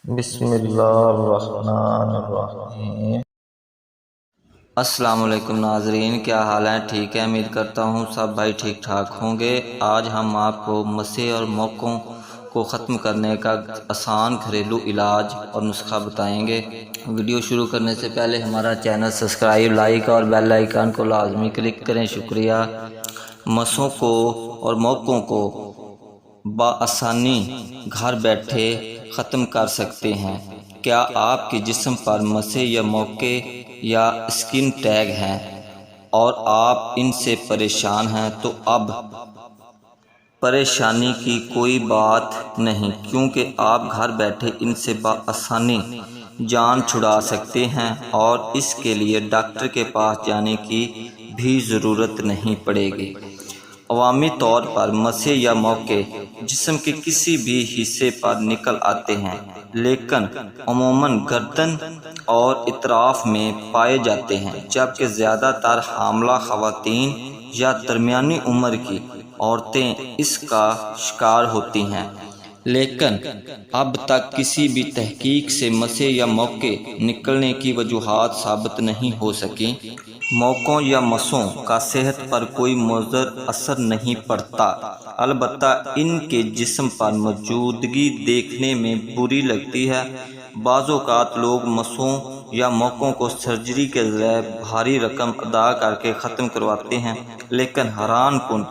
بسم اللہ الرحمن الرحیم۔ السلام علیکم ناظرین، کیا حال ہے؟ ٹھیک ہے، امید کرتا ہوں سب بھائی ٹھیک ٹھاک ہوں گے۔ آج ہم آپ کو مسے اور موقعوں کو ختم کرنے کا آسان گھریلو علاج اور نسخہ بتائیں گے۔ ویڈیو شروع کرنے سے پہلے ہمارا چینل سبسکرائب، لائک اور بیل آئیکن کو لازمی کلک کریں، شکریہ۔ مسوں کو اور موقعوں کو بآسانی گھر بیٹھے ختم کر سکتے ہیں۔ کیا آپ کے جسم پر مسے یا موقع یا اسکن ٹیگ ہیں اور آپ ان سے پریشان ہیں تو اب پریشانی کی کوئی بات نہیں، کیونکہ آپ گھر بیٹھے ان سے بآسانی جان چھڑا سکتے ہیں اور اس کے لیے ڈاکٹر کے پاس جانے کی بھی ضرورت نہیں پڑے گی۔ عوامی طور پر مسے یا موقع جسم کے کسی بھی حصے پر نکل آتے ہیں، لیکن عموماً گردن اور اطراف میں پائے جاتے ہیں، جبکہ زیادہ تر حاملہ خواتین یا درمیانی عمر کی عورتیں اس کا شکار ہوتی ہیں۔ لیکن اب تک کسی بھی تحقیق سے مسے یا موقع نکلنے کی وجوہات ثابت نہیں ہو سکیں۔ موقعوں یا مسوں کا صحت پر کوئی مضر اثر نہیں پڑتا، البتہ ان کے جسم پر موجودگی دیکھنے میں بری لگتی ہے۔ بعض اوقات لوگ مسوں یا موقعوں کو سرجری کے ذریعے بھاری رقم ادا کر کے ختم کرواتے ہیں، لیکن حیران کن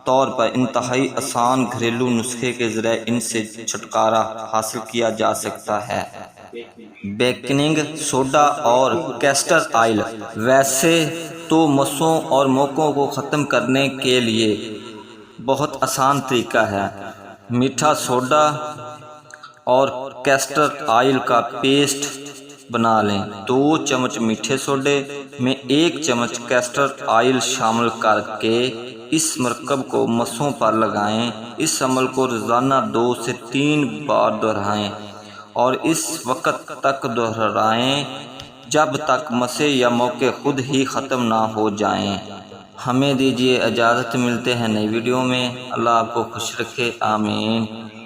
طور پر انتہائی آسان گھریلو نسخے کے ذریعے ان سے چھٹکارا حاصل کیا جا سکتا ہے۔ بیکنگ سوڈا اور کیسٹر آئل۔ ویسے تو مسوں اور موقعوں کو ختم کرنے کے لیے بہت آسان طریقہ ہے۔ میٹھا سوڈا اور کیسٹر آئل کا پیسٹ بنا لیں۔ 2 چمچ میٹھے سوڈے میں 1 چمچ کیسٹر آئل شامل کر کے اس مرکب کو مسوں پر لگائیں۔ اس عمل کو روزانہ 2 سے 3 بار دہرائیں اور اس وقت تک دہرائیں جب تک مسے یا موقع خود ہی ختم نہ ہو جائیں۔ ہمیں دیجیے اجازت، ملتے ہیں نئی ویڈیو میں۔ اللہ آپ کو خوش رکھے، آمین۔